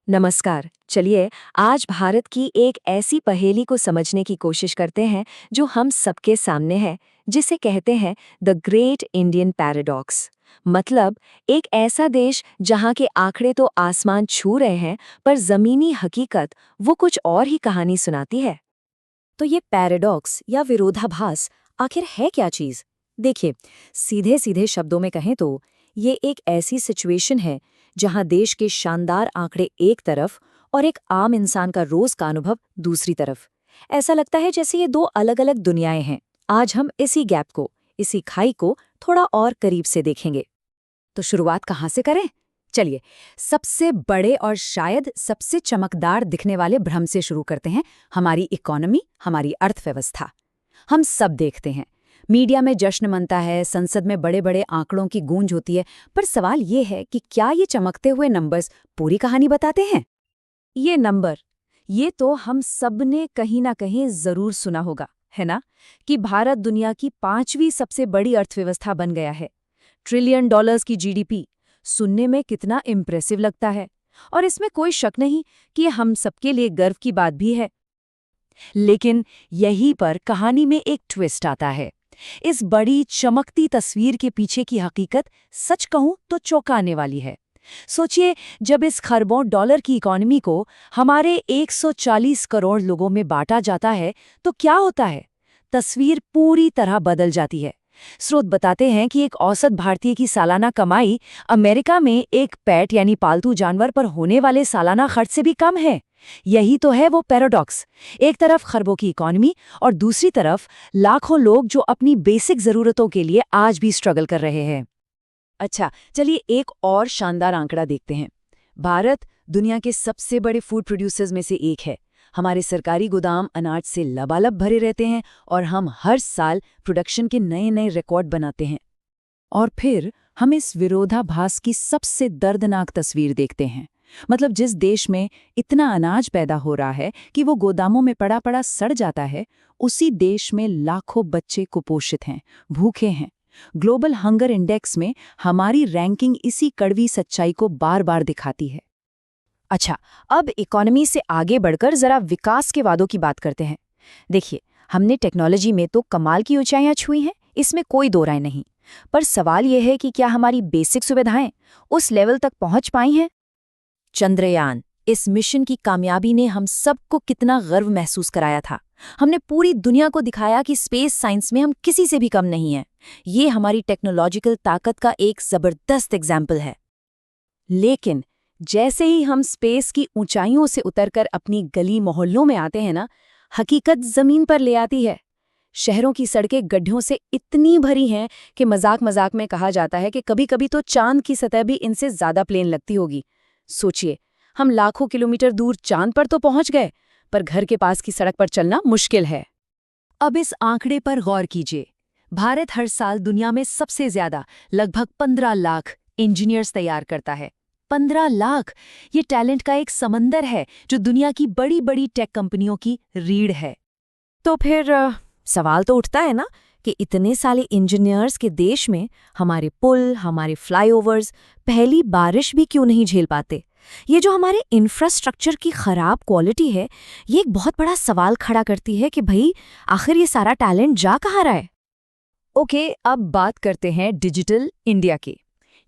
नमस्कार। चलिए आज भारत की एक ऐसी पहेली को समझने की कोशिश करते हैं जो हम सबके सामने है, जिसे कहते हैं द ग्रेट इंडियन पैराडॉक्स। मतलब एक ऐसा देश जहां के आंकड़े तो आसमान छू रहे हैं, पर जमीनी हकीकत वो कुछ और ही कहानी सुनाती है। तो ये पैराडॉक्स या विरोधाभास आखिर है क्या चीज? देखिए, सीधे सीधे शब्दों में कहें तो ये एक ऐसी सिचुएशन है जहां देश के शानदार आंकड़े एक तरफ और एक आम इंसान का रोज का अनुभव दूसरी तरफ। ऐसा लगता है जैसे ये दो अलग अलग दुनियाएं हैं। आज हम इसी गैप को, इसी खाई को थोड़ा और करीब से देखेंगे। तो शुरुआत कहाँ से करें? चलिए, सबसे बड़े और शायद सबसे चमकदार दिखने वाले भ्रम से शुरू करते हैं। हमारी इकोनॉमी, हमारी अर्थव्यवस्था। हम सब देखते हैं, मीडिया में जश्न मनता है, संसद में बड़े बड़े आंकड़ों की गूंज होती है, पर सवाल ये है कि क्या ये चमकते हुए नंबर्स पूरी कहानी बताते हैं? ये नंबर, ये तो हम सब ने कहीं ना कहीं जरूर सुना होगा, है ना? कि भारत दुनिया की 5वीं सबसे बड़ी अर्थव्यवस्था बन गया है। ट्रिलियन डॉलर्स की जीडीपी सुनने में कितना इम्प्रेसिव लगता है। और इसमें कोई शक नहीं कि ये हम सबके लिए गर्व की बात भी है। लेकिन यहीं पर कहानी में एक ट्विस्ट आता है। इस बड़ी चमकती तस्वीर के पीछे की हकीकत सच कहूं तो चौंकाने वाली है। सोचिए, जब इस खरबों डॉलर की इकॉनमी को हमारे 140 करोड़ लोगों में बांटा जाता है तो क्या होता है? तस्वीर पूरी तरह बदल जाती है। स्रोत बताते हैं कि एक औसत भारतीय की सालाना कमाई अमेरिका में एक पेट यानी पालतू जानवर पर होने वाले सालाना खर्च से भी कम है। यही तो है वो पैराडॉक्स। एक तरफ खरबों की इकॉनमी और दूसरी तरफ लाखों लोग जो अपनी बेसिक जरूरतों के लिए आज भी स्ट्रगल कर रहे हैं। अच्छा, चलिए एक और शानदार आंकड़ा देखते हैं। भारत दुनिया के सबसे बड़े फूड प्रोड्यूसर्स में से एक है। हमारे सरकारी गोदाम अनाज से लबालब भरे रहते हैं और हम हर साल प्रोडक्शन के नए नए रिकॉर्ड बनाते हैं। और फिर हम इस विरोधाभास की सबसे दर्दनाक तस्वीर देखते हैं। मतलब जिस देश में इतना अनाज पैदा हो रहा है कि वो गोदामों में पड़ा पड़ा सड़ जाता है, उसी देश में लाखों बच्चे कुपोषित हैं, भूखे हैं। ग्लोबल हंगर इंडेक्स में हमारी रैंकिंग इसी कड़वी सच्चाई को बार बार दिखाती है। अच्छा, अब इकोनॉमी से आगे बढ़कर जरा विकास के वादों की बात करते हैं। देखिए, हमने टेक्नोलॉजी में तो कमाल की ऊंचाइयां छुई हैं, इसमें कोई दो राय नहीं। पर सवाल यह है कि क्या हमारी बेसिक सुविधाएं उस लेवल तक पहुंच पाई हैं? चंद्रयान, इस मिशन की कामयाबी ने हम सबको कितना गर्व महसूस कराया था। हमने पूरी दुनिया को दिखाया कि स्पेस साइंस में हम किसी से भी कम नहीं हैं। ये हमारी टेक्नोलॉजिकल ताकत का एक जबरदस्त एग्जाम्पल है। लेकिन जैसे ही हम स्पेस की ऊंचाइयों से उतरकर अपनी गली मोहल्लों में आते हैं ना, हकीकत जमीन पर ले आती है। शहरों की सड़कें गड्ढों से इतनी भरी हैं कि मजाक मजाक में कहा जाता है कि कभी कभी तो चांद की सतह भी इनसे ज्यादा प्लेन लगती होगी। सोचिए, हम लाखों किलोमीटर दूर चांद पर तो पहुंच गए, पर घर के पास की सड़क पर चलना मुश्किल है। अब इस आंकड़े पर गौर कीजिए। भारत हर साल दुनिया में सबसे ज्यादा लगभग 15 लाख इंजीनियर्स तैयार करता है। 15 लाख! ये टैलेंट का एक समंदर है जो दुनिया की बड़ी बड़ी टेक कंपनियों की रीढ़ है। तो फिर सवाल तो उठता है ना कि इतने सारे इंजीनियर्स के देश में हमारे पुल, हमारे फ्लाईओवर्स पहली बारिश भी क्यों नहीं झेल पाते? ये जो हमारे इंफ्रास्ट्रक्चर की खराब क्वालिटी है, ये एक बहुत बड़ा सवाल खड़ा करती है कि भाई आखिर ये सारा टैलेंट जा कहाँ रहा है? ओके, अब बात करते हैं डिजिटल इंडिया की।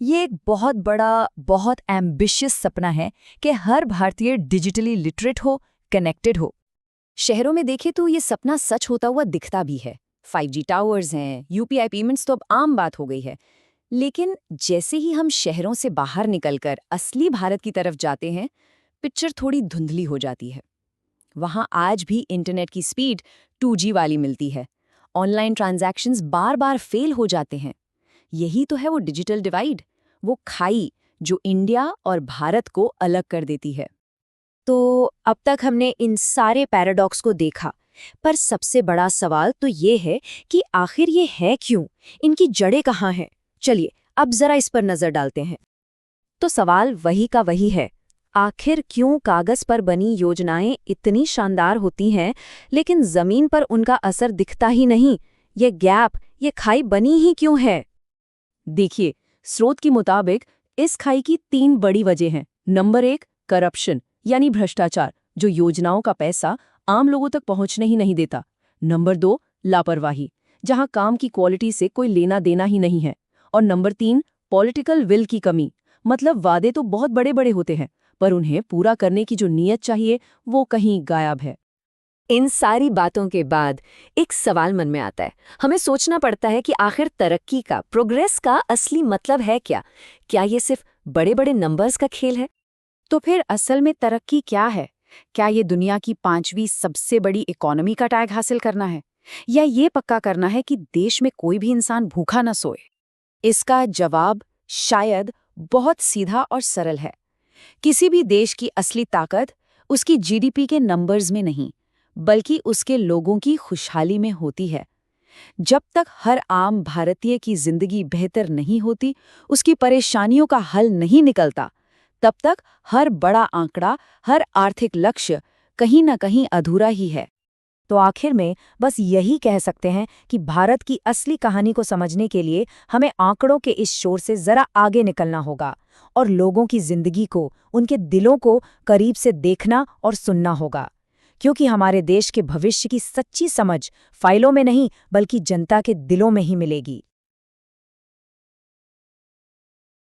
ये एक बहुत बड़ा, बहुत एम्बिशियस सपना है कि हर भारतीय डिजिटली लिटरेट हो, कनेक्टेड हो। शहरों में देखें तो ये सपना सच होता हुआ दिखता भी है। 5G टावर्स हैं, यूपीआई पेमेंट्स तो अब आम बात हो गई है। लेकिन जैसे ही हम शहरों से बाहर निकलकर असली भारत की तरफ जाते हैं, पिक्चर थोड़ी धुंधली हो जाती है। वहाँ आज भी इंटरनेट की स्पीड 2G वाली मिलती है। ऑनलाइन ट्रांजैक्शंस बार बार फेल हो जाते हैं। यही तो है वो डिजिटल डिवाइड, वो खाई जो इंडिया और भारत को अलग कर देती है। तो अब तक हमने इन सारे पैराडॉक्स को देखा, पर सबसे बड़ा सवाल तो ये है कि आखिर ये है क्यों? इनकी जड़ें कहाँ हैं? चलिए अब जरा इस पर नजर डालते हैं। तो सवाल वही का वही है, आखिर क्यों कागज पर बनी योजनाएं इतनी शानदार होती हैं लेकिन जमीन पर उनका असर दिखता ही नहीं? ये गैप, ये खाई बनी ही क्यों है? देखिए, स्रोत के मुताबिक इस खाई की 3 बड़ी वजह हैं। Number 1, corruption. यानी भ्रष्टाचार, जो योजनाओं का पैसा आम लोगों तक पहुंचने ही नहीं देता। नंबर 2, लापरवाही, जहां काम की क्वालिटी से कोई लेना देना ही नहीं है। और नंबर 3, पॉलिटिकल विल की कमी, मतलब वादे तो बहुत बड़े बड़े होते हैं, पर उन्हें पूरा करने की जो नीयत चाहिए वो कहीं गायब है। इन सारी बातों के बाद एक सवाल मन में आता है। हमें सोचना पड़ता है कि आखिर तरक्की का, प्रोग्रेस का असली मतलब है क्या? क्या ये सिर्फ बड़े बड़े नंबर्स का खेल है? तो फिर असल में तरक्की क्या है? क्या ये दुनिया की 5वीं सबसे बड़ी इकोनॉमी का टैग हासिल करना है, या ये पक्का करना है कि देश में कोई भी इंसान भूखा न सोए? इसका जवाब शायद बहुत सीधा और सरल है। किसी भी देश की असली ताकत उसकी जीडीपी के नंबर्स में नहीं, बल्कि उसके लोगों की खुशहाली में होती है। जब तक हर आम भारतीय की जिंदगी बेहतर नहीं होती, उसकी परेशानियों का हल नहीं निकलता, तब तक हर बड़ा आंकड़ा, हर आर्थिक लक्ष्य कहीं न कहीं अधूरा ही है। तो आखिर में बस यही कह सकते हैं कि भारत की असली कहानी को समझने के लिए हमें आंकड़ों के इस शोर से जरा आगे निकलना होगा और लोगों की जिंदगी को, उनके दिलों को करीब से देखना और सुनना होगा। क्योंकि हमारे देश के भविष्य की सच्ची समझ फाइलों में नहीं, बल्कि जनता के दिलों में ही मिलेगी।